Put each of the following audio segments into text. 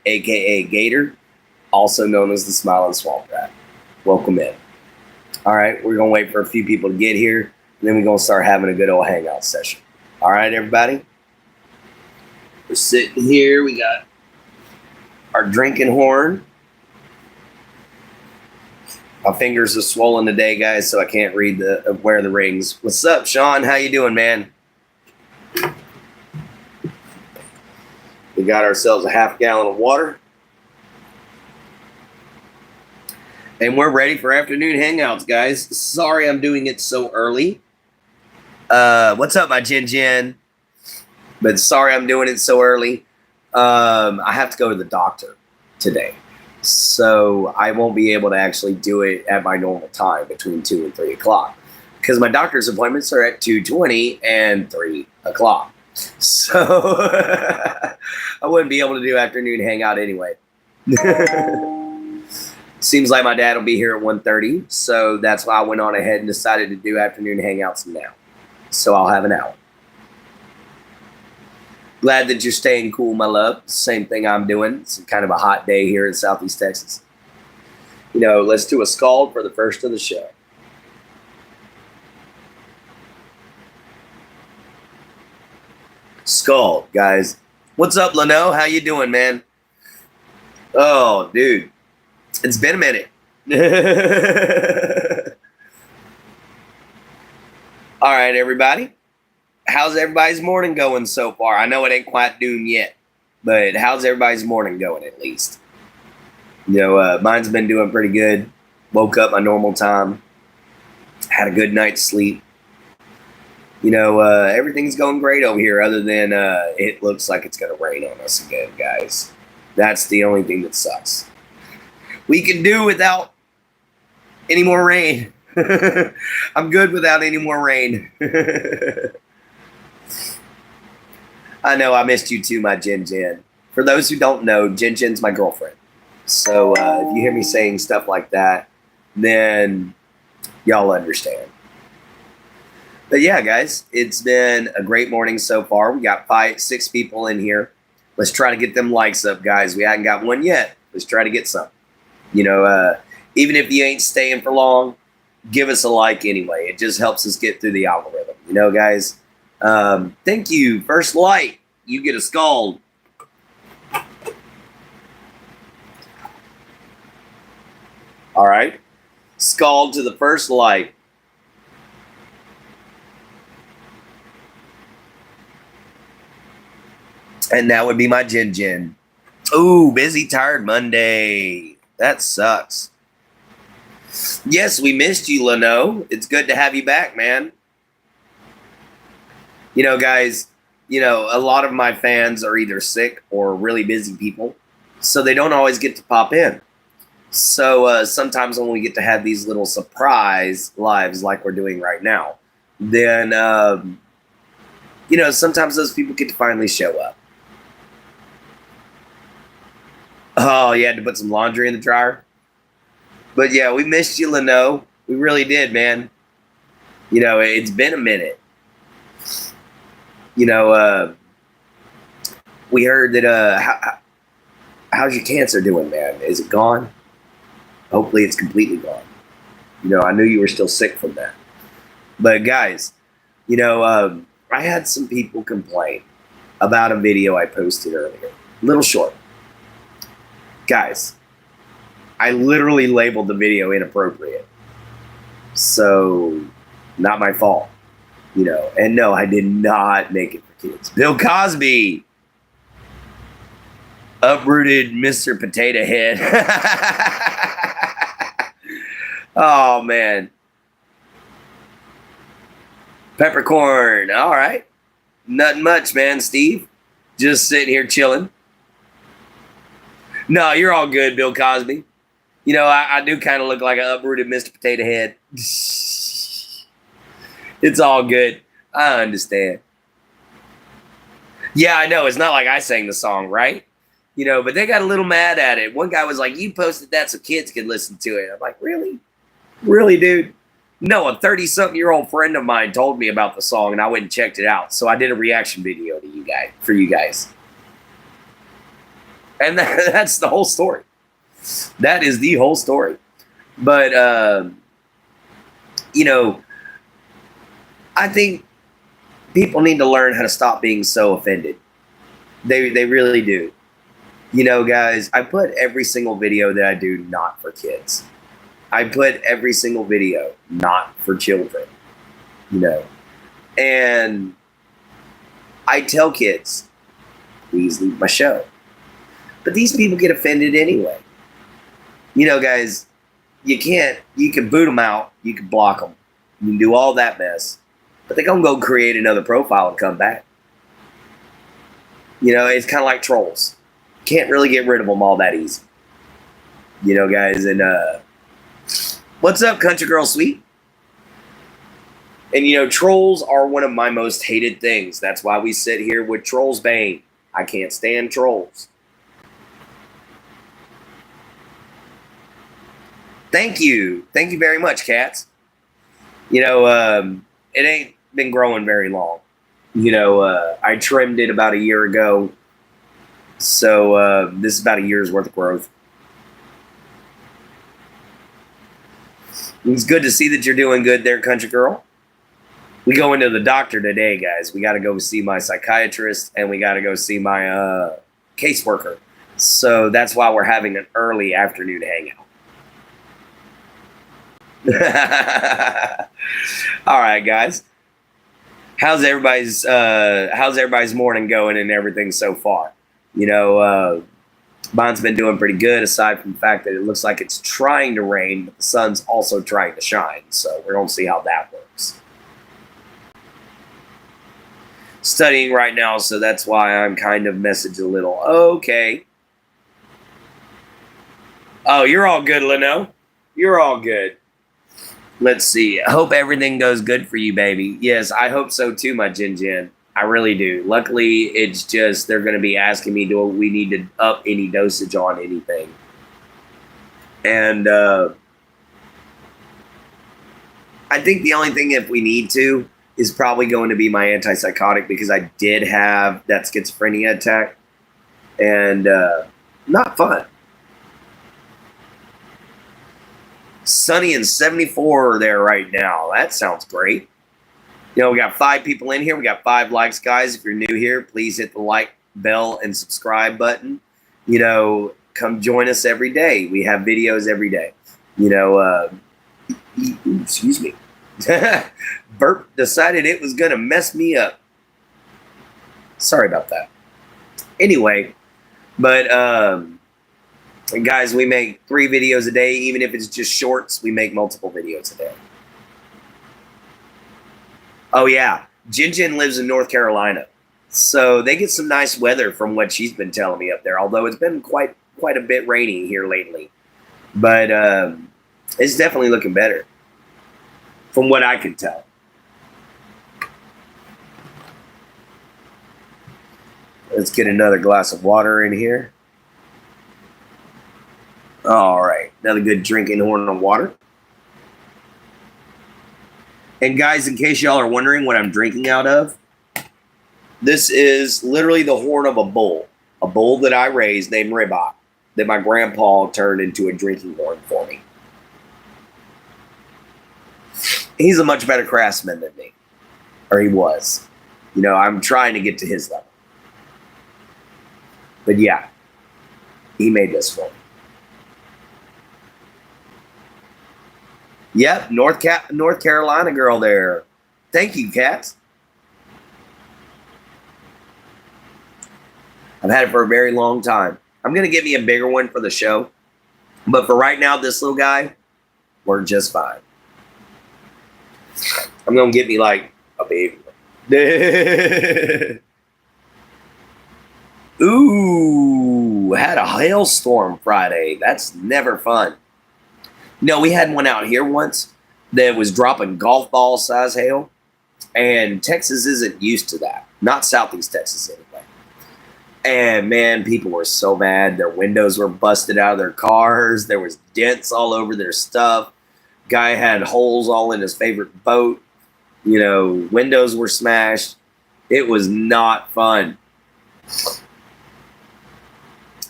aka Gator, also known as the Smiling Swamp Rat. Welcome in. All right, we're gonna wait for a few people to get here, and then we're gonna start having a good old hangout session. All right, everybody. We're sitting here. We got our drinking horn. My fingers are swollen today, guys, so I can't wear the rings. What's up, Sean? How you doing, man? We got ourselves a half gallon of water. And we're ready for afternoon hangouts, guys. Sorry I'm doing it so early. What's up, my Jin? But sorry I'm doing it so early. I have to go to the doctor today. So I won't be able to actually do it at my normal time between 2 and 3 o'clock. Because my doctor's appointments are at 2:20 and 3 o'clock. So I wouldn't be able to do afternoon hangout anyway. Seems like my dad will be here at 1:30. So that's why I went on ahead and decided to do afternoon hangouts now. So I'll have an hour. Glad that you're staying cool, my love. Same thing I'm doing. It's kind of a hot day here in Southeast Texas. You know, let's do a scald for the first of the show. Scald, guys. What's up, Leno? How you doing, man? Oh, dude. It's been a minute. All right, everybody. How's everybody's morning going so far? I know it ain't quite noon yet, but how's everybody's morning going at least? You know, mine's been doing pretty good. Woke up my normal time. Had a good night's sleep. You know, everything's going great over here other than it looks like it's going to rain on us again, guys. That's the only thing that sucks. We can do without any more rain. I'm good without any more rain. I know, I missed you too, my Jin. For those who don't know, Jin's my girlfriend. So if you hear me saying stuff like that, then y'all understand. But yeah, guys, it's been a great morning so far. We got 6 people in here. Let's try to get them likes up, guys. We haven't got one yet. Let's try to get some. You know, even if you ain't staying for long, give us a like anyway. It just helps us get through the algorithm. You know, guys. Thank you. First light. You get a scald. All right. Scald to the first light. And that would be my Jin. Ooh, busy, tired Monday. That sucks. Yes, we missed you, Leno. It's good to have you back, man. You know, guys, you know, a lot of my fans are either sick or really busy people, so they don't always get to pop in. So sometimes when we get to have these little surprise lives like we're doing right now, then, you know, sometimes those people get to finally show up. Oh, you had to put some laundry in the dryer? But yeah, we missed you, Leno. We really did, man. You know, it's been a minute. You know, we heard that, how's your cancer doing, man? Is it gone? Hopefully it's completely gone. You know, I knew you were still sick from that. But guys, you know, I had some people complain about a video I posted earlier. A little short. Guys, I literally labeled the video inappropriate. So, not my fault. You know, and no, I did not make it for kids. Bill Cosby. Uprooted Mr. Potato Head. Oh, man. Peppercorn. All right. Nothing much, man, Steve. Just sitting here chilling. No, you're all good, Bill Cosby. You know, I do kind of look like an uprooted Mr. Potato Head. It's all good. I understand. Yeah, I know. It's not like I sang the song, right? You know, but they got a little mad at it. One guy was like, you posted that so kids could listen to it. I'm like, really? Really, dude? No, a 30-something-year-old friend of mine told me about the song, and I went and checked it out. So I did a reaction video to you guys, for you guys. And that's the whole story. That is the whole story. But, you know, I think people need to learn how to stop being so offended. They really do. You know, guys, I put every single video that I do not for kids. I put every single video not for children, you know. And I tell kids, please leave my show. But these people get offended anyway. You know, guys, you can boot them out, you can block them, you can do all that mess, but they're going to go create another profile and come back. You know, it's kind of like trolls. Can't really get rid of them all that easy. You know, guys, and what's up, Country Girl Sweet? And, you know, trolls are one of my most hated things. That's why we sit here with Trolls Bane. I can't stand trolls. Thank you. Thank you very much, cats. You know, it ain't been growing very long. You know, I trimmed it about a year ago. So this is about a year's worth of growth. It's good to see that you're doing good there, Country Girl. We go into the doctor today, guys. We got to go see my psychiatrist, and we got to go see my caseworker. So that's why we're having an early afternoon hangout. All right, guys. How's everybody's morning going and everything so far? You know, mine's been doing pretty good, aside from the fact that it looks like it's trying to rain, but the sun's also trying to shine. So we're going to see how that works. Studying right now, so that's why I'm kind of messaged a little. Okay. Oh, you're all good, Leno. You're all good. Let's see. I hope everything goes good for you, baby. Yes, I hope so too, my Jin. I really do. Luckily, it's just they're going to be asking me, do we need to up any dosage on anything? And I think the only thing, if we need to, is probably going to be my antipsychotic, because I did have that schizophrenia attack. And not fun. Sunny and 74 there right now. That sounds great. You know, we got 5 people in here. We got 5 likes, guys. If you're new here, please hit the like, bell, and subscribe button. You know, come join us every day. We have videos every day. You know, excuse me. Burp decided it was going to mess me up. Sorry about that. Anyway, but guys, we make 3 videos a day. Even if it's just shorts, we make multiple videos a day. Oh, yeah. Jin lives in North Carolina. So they get some nice weather from what she's been telling me up there, although it's been quite a bit rainy here lately. But it's definitely looking better from what I can tell. Let's get another glass of water in here. All right. Another good drinking horn of water. And guys, in case y'all are wondering what I'm drinking out of, this is literally the horn of a bull that I raised named Ribot, that my grandpa turned into a drinking horn for me. He's a much better craftsman than me, or he was. You know, I'm trying to get to his level. But yeah, he made this for me. Yep, North Carolina girl there. Thank you, cats. I've had it for a very long time. I'm going to get me a bigger one for the show. But for right now, this little guy, we're just fine. I'm going to get me like a baby one. Ooh, had a hailstorm Friday. That's never fun. No, we had one out here once that was dropping golf ball size hail, and Texas isn't used to that. Not Southeast Texas anyway. And man, people were so mad. Their windows were busted out of their cars. There was dents all over their stuff. Guy had holes all in his favorite boat. You know, windows were smashed. It was not fun.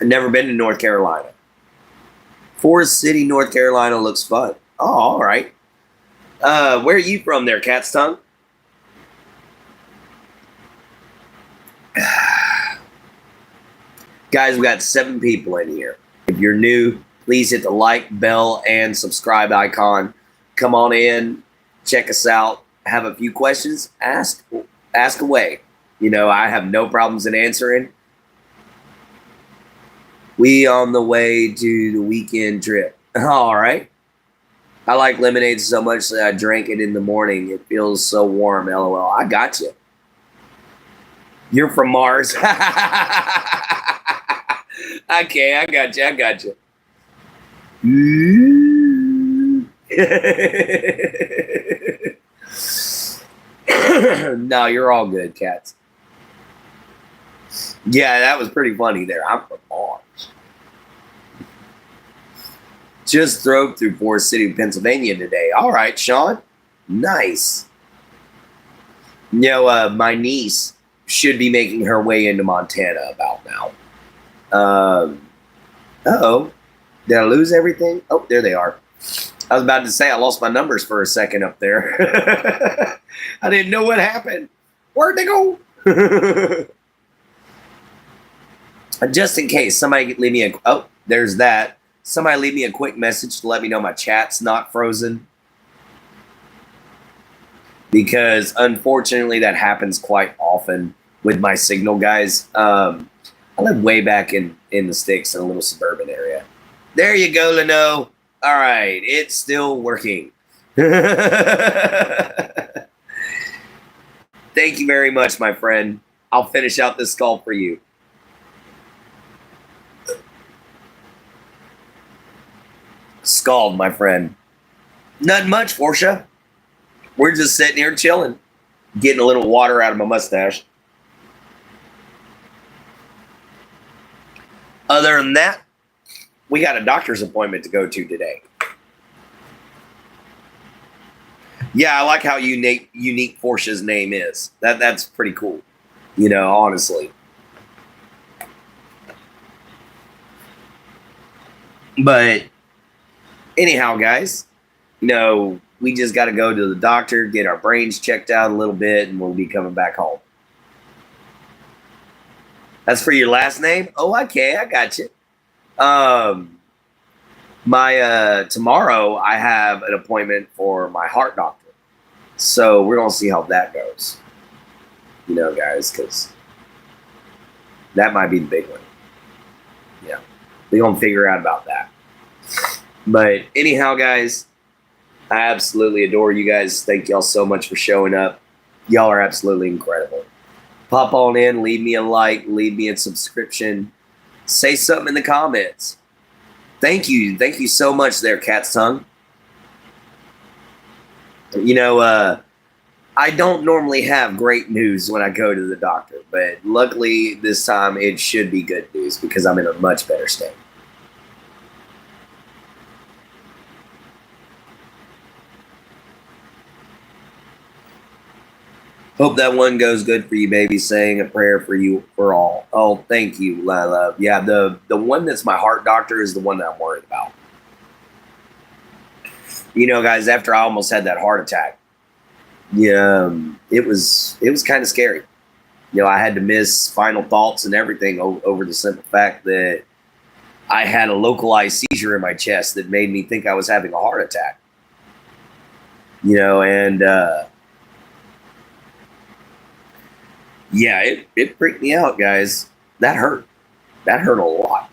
I've never been to North Carolina. Forest City, North Carolina looks fun. Oh, all right. Where are you from there, Cat's Tongue? Guys, we got 7 people in here. If you're new, please hit the like, bell, and subscribe icon. Come on in, check us out. Have a few questions, ask away. You know, I have no problems in answering. We on the way to the weekend trip. All right. I like lemonade so much that I drank it in the morning. It feels so warm, LOL. I got you. You're from Mars. Okay, I got you. No, you're all good, cats. Yeah, that was pretty funny there. I'm from Mars. Just drove through Forest City, Pennsylvania today. All right, Sean. Nice. You know, my niece should be making her way into Montana about now. Uh-oh. Did I lose everything? Oh, there they are. I was about to say I lost my numbers for a second up there. I didn't know what happened. Where'd they go? Just in case, somebody leave me a... Oh, there's that. Somebody leave me a quick message to let me know my chat's not frozen. Because, unfortunately, that happens quite often with my signal, guys. I live way back in the sticks in a little suburban area. There you go, Leno. All right, it's still working. Thank you very much, my friend. I'll finish out this call for you. Scald, my friend. Not much, Portia. We're just sitting here chilling, getting a little water out of my mustache. Other than that, we got a doctor's appointment to go to today. Yeah, I like how unique Portia's name is. That's pretty cool, you know, honestly. But anyhow, guys, you know, we just got to go to the doctor, get our brains checked out a little bit, and we'll be coming back home. That's for your last name? Oh, okay, I got you. Tomorrow I have an appointment for my heart doctor. So we're going to see how that goes. You know, guys, because that might be the big one. Yeah, we're going to figure out about that. But anyhow, guys, I absolutely adore you guys. Thank y'all so much for showing up. Y'all are absolutely incredible. Pop on in, leave me a like, leave me a subscription. Say something in the comments. Thank you. Thank you so much there, Cat's Tongue. You know, I don't normally have great news when I go to the doctor, but luckily this time it should be good news because I'm in a much better state. Hope that one goes good for you, baby. Saying a prayer for you for all. Oh, thank you, love. Yeah, the one that's my heart doctor is the one that I'm worried about. You know, guys, after I almost had that heart attack, yeah, it was kind of scary. You know, I had to miss final thoughts and everything over the simple fact that I had a localized seizure in my chest that made me think I was having a heart attack. You know, and yeah, it freaked me out, guys. That hurt. That hurt a lot.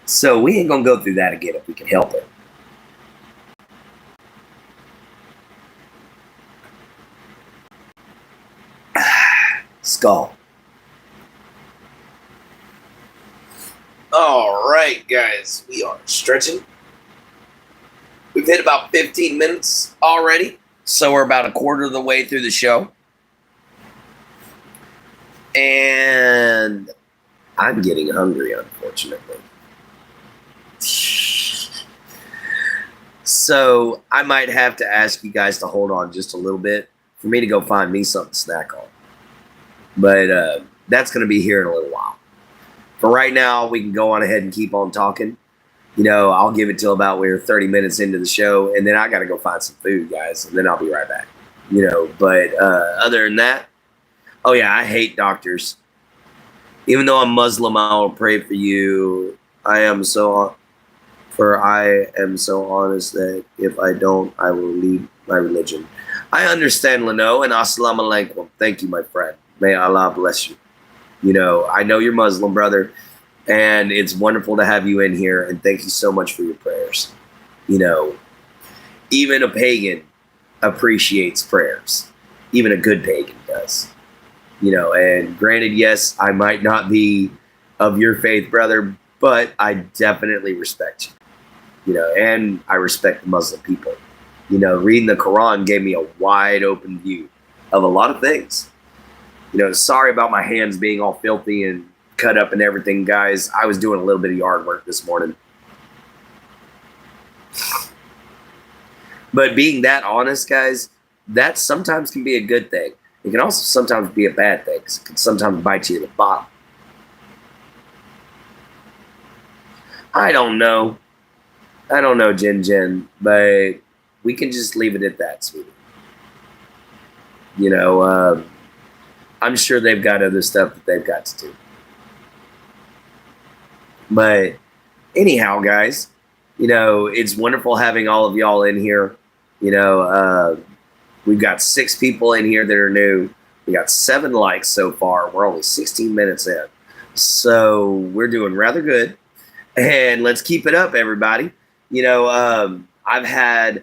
So we ain't gonna go through that again if we can help it. Skull. All right, guys, we are stretching. We've hit about 15 minutes already, so we're about a quarter of the way through the show. And I'm getting hungry, unfortunately. So I might have to ask you guys to hold on just a little bit for me to go find me something to snack on. But that's going to be here in a little while. for right now, we can go on ahead and keep on talking. I'll give it till about we're 30 minutes into the show, and then I got to go find some food, guys, and then I'll be right back. But other than that, oh yeah, I hate doctors. Even though I'm Muslim, I will pray for you. I am so honest that if I don't, I will leave my religion. I understand, Leno, and assalamu alaikum. Thank you, my friend. May Allah bless you. I know you're Muslim, brother, and it's wonderful to have you in here, and thank you so much for your prayers. Even a pagan appreciates prayers. Even a good pagan does. And granted, yes, I might not be of your faith, brother, but I definitely respect you. And I respect the Muslim people. Reading the Quran gave me a wide open view of a lot of things. Sorry about my hands being all filthy and cut up and everything, guys. I was doing a little bit of yard work this morning. But being that honest, guys, that sometimes can be a good thing. It can also sometimes be a bad thing, because it can sometimes bite you in the bottom. I don't know, Jin, but we can just leave it at that, sweetie. I'm sure they've got other stuff that they've got to do. But anyhow, guys, it's wonderful having all of y'all in here. We've got 6 people in here that are new. We got 7 likes so far. We're only 16 minutes in. So we're doing rather good. And let's keep it up, everybody. I've had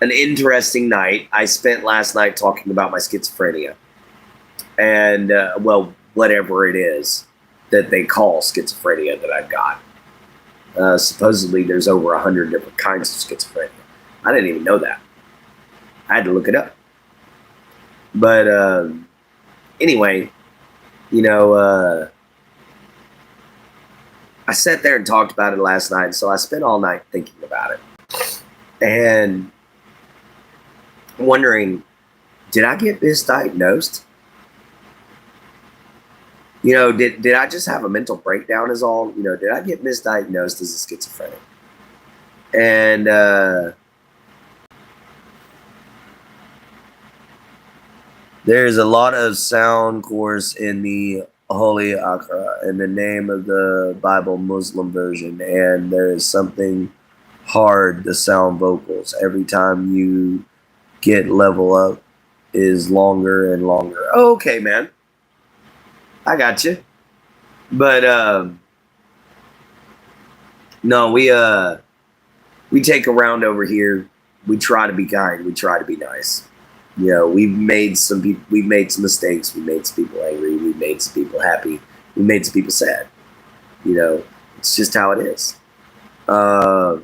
an interesting night. I spent last night talking about my schizophrenia. And, whatever it is that they call schizophrenia that I've got. Supposedly there's over 100 different kinds of schizophrenia. I didn't even know that. I had to look it up. But anyway, I sat there and talked about it last night, so I spent all night thinking about it. And wondering, did I get misdiagnosed? Did I just have a mental breakdown is all? Did I get misdiagnosed as a schizophrenic? And there's a lot of sound course in the Holy Akra in the name of the Bible Muslim version, and there is something hard to sound vocals. Every time you get level up is longer and longer. Oh, okay, man. I got you. But no, we take a round over here. We try to be kind. We try to be nice. We've made some mistakes. We made some people angry. We made some people happy. We made some people sad. It's just how it is. But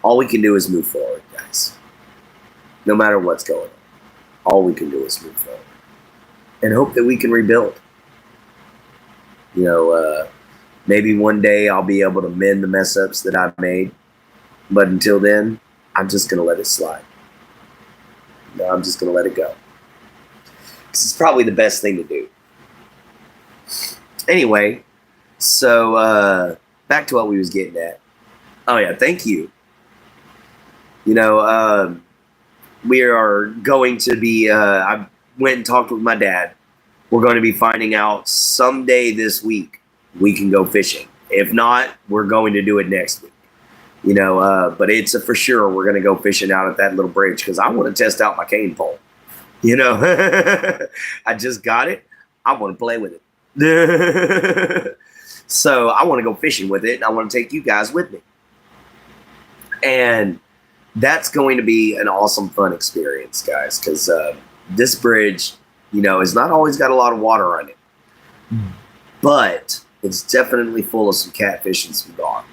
all we can do is move forward, guys. No matter what's going on, all we can do is move forward and hope that we can rebuild. Maybe one day I'll be able to mend the mess ups that I've made. But until then, I'm just going to let it slide. I'm just going to let it go. This is probably the best thing to do. Anyway, so back to what we was getting at. Oh, yeah, thank you. We are going to be, I went and talked with my dad. We're going to be finding out someday this week we can go fishing. If not, we're going to do it next week. But it's a for sure we're going to go fishing out at that little bridge because I want to test out my cane pole. I just got it. I want to play with it. So I want to go fishing with it, and I want to take you guys with me. And that's going to be an awesome, fun experience, guys, because this bridge, has not always got a lot of water on it. But it's definitely full of some catfish and some gar.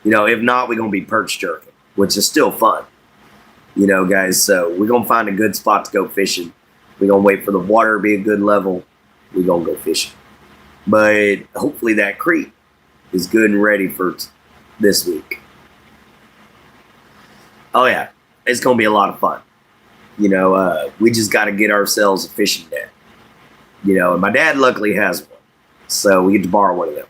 If not, we're going to be perch jerking, which is still fun. Guys, so we're going to find a good spot to go fishing. We're going to wait for the water to be a good level. We're going to go fishing. But hopefully that creek is good and ready for this week. Oh, yeah. It's going to be a lot of fun. We just got to get ourselves a fishing net. And my dad luckily has one. So we get to borrow one of them.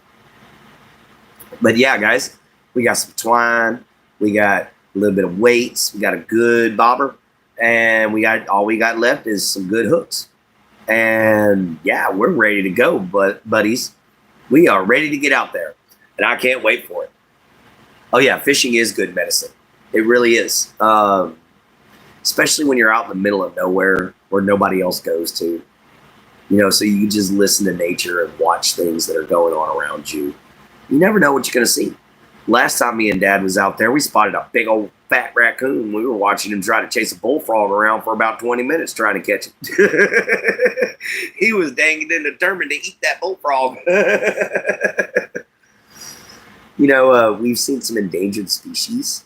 But yeah, guys, we got some twine. We got a little bit of weights. We got a good bobber. And all we got left is some good hooks. And yeah, we're ready to go, buddies. We are ready to get out there. And I can't wait for it. Oh yeah, fishing is good medicine. It really is. Especially when you're out in the middle of nowhere where nobody else goes to. So you can just listen to nature and watch things that are going on around you. You never know what you're going to see. Last time me and Dad was out there, we spotted a big old fat raccoon. We were watching him try to chase a bullfrog around for about 20 minutes trying to catch it. He was dang and determined to eat that bullfrog. We've seen some endangered species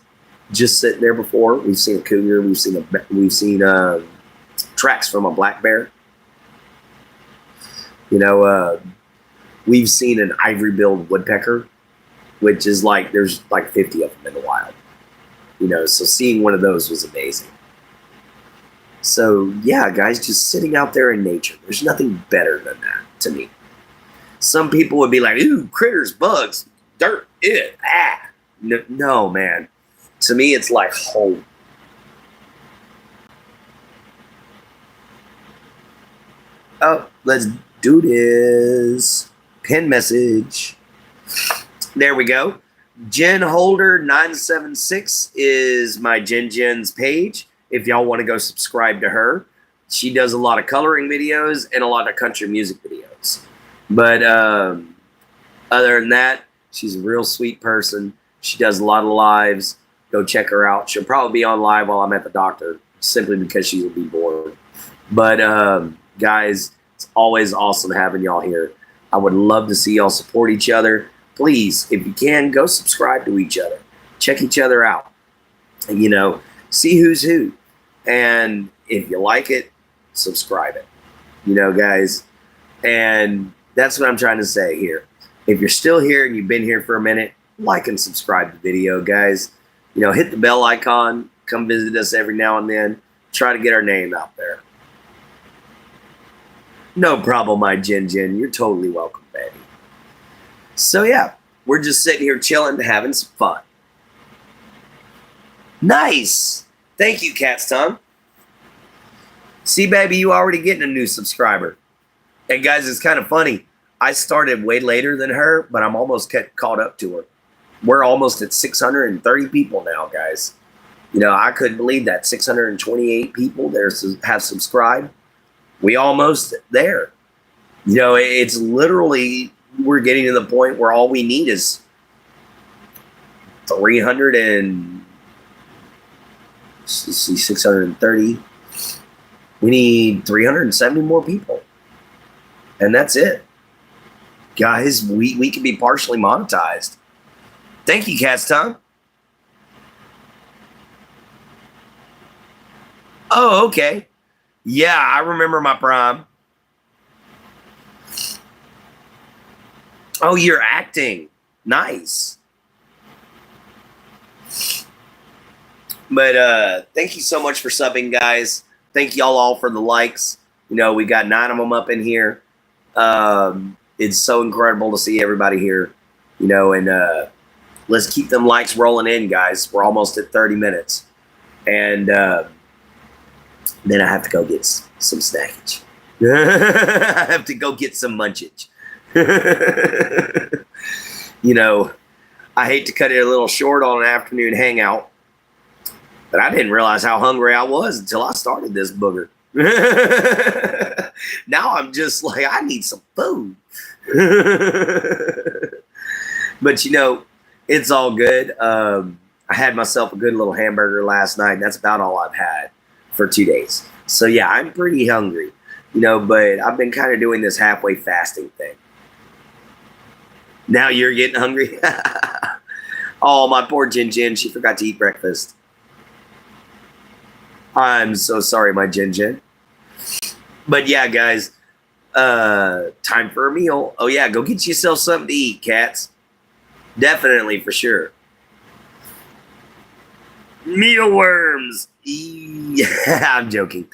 just sitting there before. We've seen a cougar. We've seen tracks from a black bear. We've seen an ivory-billed woodpecker, which is there's 50 of them in the wild. So seeing one of those was amazing. So yeah, guys, just sitting out there in nature. There's nothing better than that to me. Some people would be like, ooh, critters, bugs, dirt, no, man. To me, it's like home. Oh, let's do this. Pin message. There we go. Jen Holder 976 is my Jen's page. If y'all want to go subscribe to her, she does a lot of coloring videos and a lot of country music videos. But other than that, she's a real sweet person. She does a lot of lives. Go check her out. She'll probably be on live while I'm at the doctor, simply because she will be bored. But guys, it's always awesome having y'all here. I would love to see y'all support each other. Please, if you can, go subscribe to each other. Check each other out. See who's who. And if you like it, subscribe it. Guys. And that's what I'm trying to say here. If you're still here and you've been here for a minute, like and subscribe to the video, guys. Hit the bell icon. Come visit us every now and then. Try to get our name out there. No problem, my Jen. You're totally welcome, baby. So yeah, we're just sitting here chilling, having some fun. Nice. Thank you, Cat's Tongue. See, baby, you already getting a new subscriber. And guys, it's kind of funny. I started way later than her, but I'm almost caught up to her. We're almost at 630 people now, guys. I couldn't believe that. 628 people there have subscribed. We almost there. It's literally, we're getting to the point where all we need is 630. We need 370 more people. And that's it. Guys, we can be partially monetized. Thank you, Cat's Tongue. Oh, okay. Yeah, I remember my prime. Oh, you're acting. Nice. But thank you so much for subbing, guys. Thank y'all all for the likes. We got 9 of them up in here. It's so incredible to see everybody here. And let's keep them likes rolling in, guys. We're almost at 30 minutes. And then I have to go get some snackage. I have to go get some munchage. I hate to cut it a little short on an afternoon hangout, but I didn't realize how hungry I was until I started this booger. Now I'm just like, I need some food. But it's all good. I had myself a good little hamburger last night, and that's about all I've had for 2 days. So yeah, I'm pretty hungry, but I've been kind of doing this halfway fasting thing. Now you're getting hungry? Oh, my poor Jen. She forgot to eat breakfast. I'm so sorry, my Jen. But yeah, guys, time for a meal. Oh yeah, go get yourself something to eat, cats. Definitely, for sure. Mealworms. Yeah, I'm joking.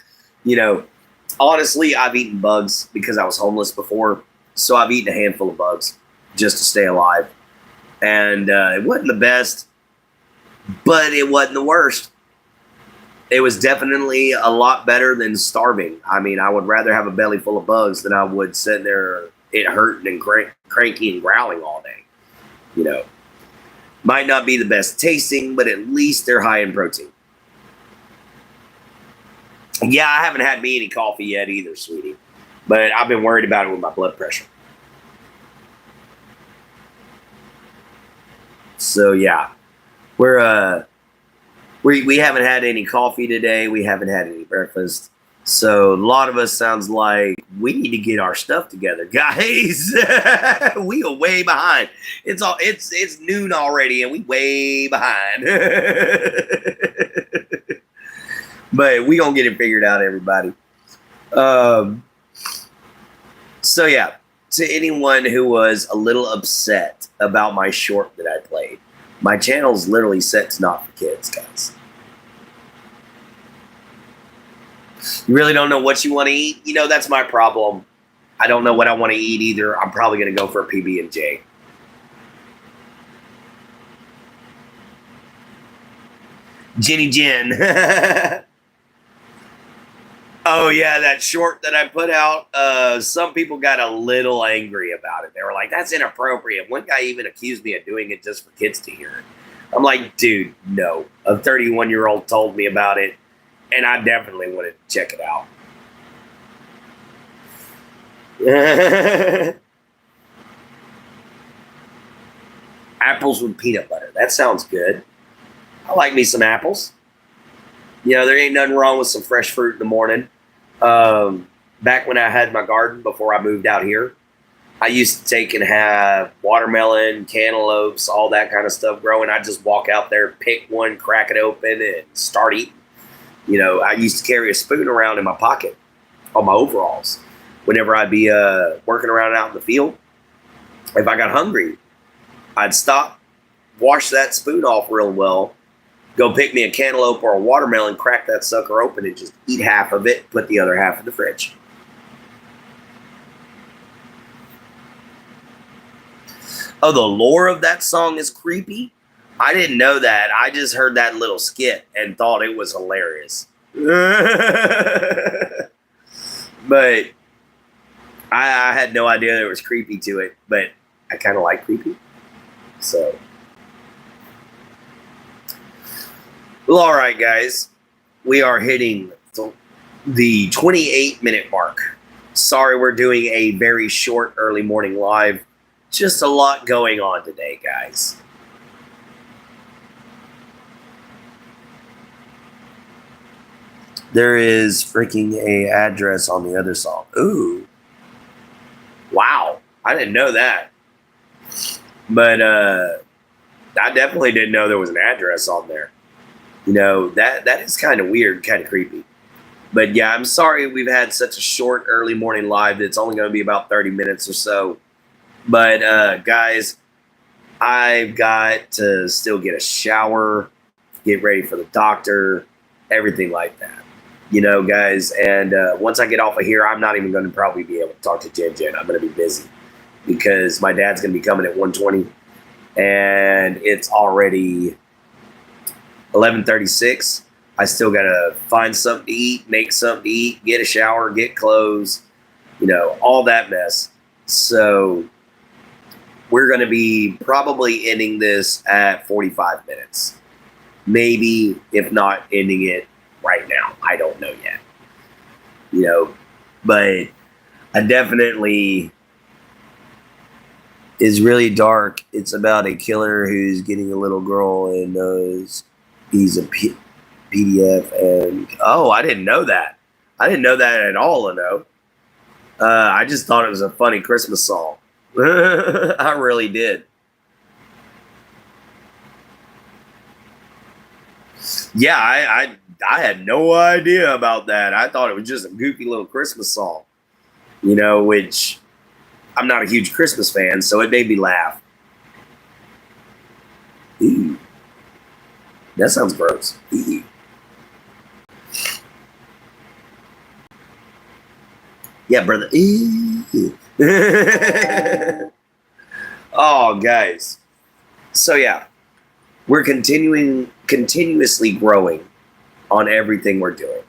Honestly, I've eaten bugs because I was homeless before. So I've eaten a handful of bugs just to stay alive. And it wasn't the best, but it wasn't the worst. It was definitely a lot better than starving. I mean, I would rather have a belly full of bugs than I would sit there, it hurting and cranky and growling all day. You know, might not be the best tasting, but at least they're high in protein. Yeah, I haven't had me any coffee yet either, sweetie. But I've been worried about it with my blood pressure. So yeah, we haven't had any coffee today. We haven't had any breakfast. So a lot of us sounds like we need to get our stuff together, guys. We are way behind. It's noon already, and we way behind. But we gonna get it figured out, everybody. So yeah, to anyone who was a little upset about my short that I played, my channel's literally set to not for kids, guys. You really don't know what you want to eat? You know, that's my problem. I don't know what I want to eat either. I'm probably going to go for a PB&J. Jenny Jen. Oh, yeah, that short that I put out, some people got a little angry about it. They were like, that's inappropriate. One guy even accused me of doing it just for kids to hear it. I'm like, dude, no. A 31-year-old told me about it, and I definitely wanted to check it out. Apples with peanut butter. That sounds good. I like me some apples. You know, there ain't nothing wrong with some fresh fruit in the morning. Back when I had my garden before I moved out here, I used to take and have watermelon, cantaloupes, all that kind of stuff growing. I'd just walk out there, pick one, crack it open, and start eating. You know, I used to carry a spoon around in my pocket on my overalls whenever I'd be working around out in the field. If I got hungry, I'd stop, wash that spoon off real well, go pick me a cantaloupe or a watermelon, crack that sucker open, and just eat half of it, put the other half in the fridge. Oh, the lore of that song is creepy? I didn't know that. I just heard that little skit and thought it was hilarious. But I had no idea there was creepy to it, but I kind of like creepy. So, well, all right, guys. We are hitting the 28-minute mark. Sorry, we're doing a very short early morning live. Just a lot going on today, guys. There is freaking a address on the other song. Ooh. Wow. I didn't know that. But I definitely didn't know there was an address on there. You know, that is kind of weird, kind of creepy. But yeah, I'm sorry we've had such a short early morning live that's only going to be about 30 minutes or so. But guys, I've got to still get a shower, get ready for the doctor, everything like that. You know, guys, and once I get off of here, I'm not even going to probably be able to talk to Jen. I'm going to be busy because my dad's going to be coming at 1:20, and it's already 11:36. I still got to find something to eat, make something to eat, get a shower, get clothes, you know, all that mess. So we're going to be probably ending this at 45 minutes. Maybe, if not ending it right now. I don't know yet. You know, but I definitely is really dark. It's about a killer who's getting a little girl and knows he's a PDF. And oh, I didn't know that. I didn't know that at all, no. I just thought it was a funny Christmas song. I really did. Yeah, I had no idea about that. I thought it was just a goofy little Christmas song, you know, which I'm not a huge Christmas fan, so it made me laugh. Ooh. That sounds gross. Ooh. Yeah, brother. Ooh. Oh, guys. So yeah, we're continuously growing on everything we're doing.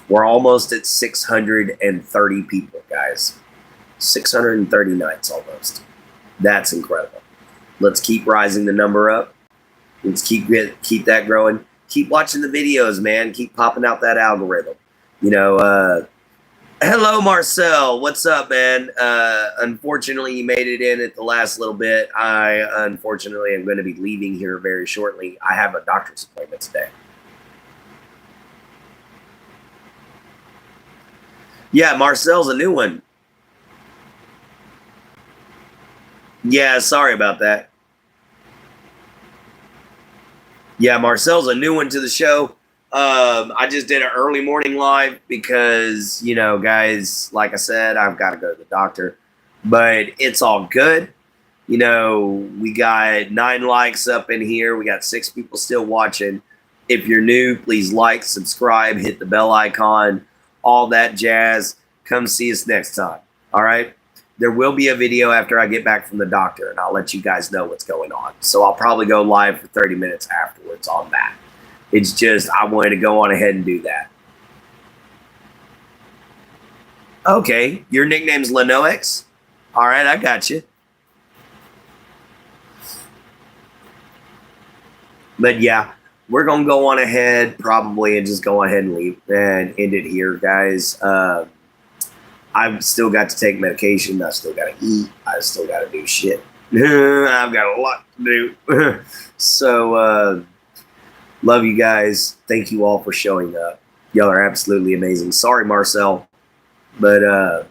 We're almost at 630 people, guys. 630 nights almost. That's incredible. Let's keep rising the number up. Let's keep that growing. Keep watching the videos, man. Keep popping out that algorithm. You know, hello, Marcel. What's up, man? Unfortunately, you made it in at the last little bit. I, unfortunately, am going to be leaving here very shortly. I have a doctor's appointment today. Yeah, Marcel's a new one. Yeah, sorry about that. Yeah, Marcel's a new one to the show. I just did an early morning live because, you know, guys, like I said, I've got to go to the doctor. But it's all good. You know, we got 9 likes up in here. We got 6 people still watching. If you're new, please like, subscribe, hit the bell icon, all that jazz. Come see us next time. All right? There will be a video after I get back from the doctor, and I'll let you guys know what's going on. So I'll probably go live for 30 minutes afterwards on that. It's just I wanted to go on ahead and do that. Okay, your nickname's Lenox? All right, I got you. But yeah, we're going to go on ahead probably and just go ahead and leave and end it here, guys. I've still got to take medication. I still got to eat. I still got to do shit. I've got a lot to do. So, love you guys. Thank you all for showing up. Y'all are absolutely amazing. Sorry, Marcel, but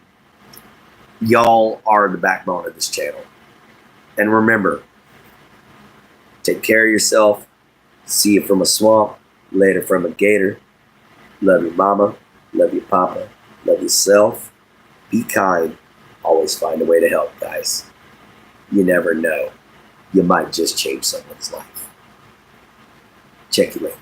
y'all are the backbone of this channel. And remember, take care of yourself. See you from a swamp. Later from a gator. Love your mama. Love your papa. Love yourself. Be kind. Always find a way to help, guys. You never know. You might just change someone's life. Check you later.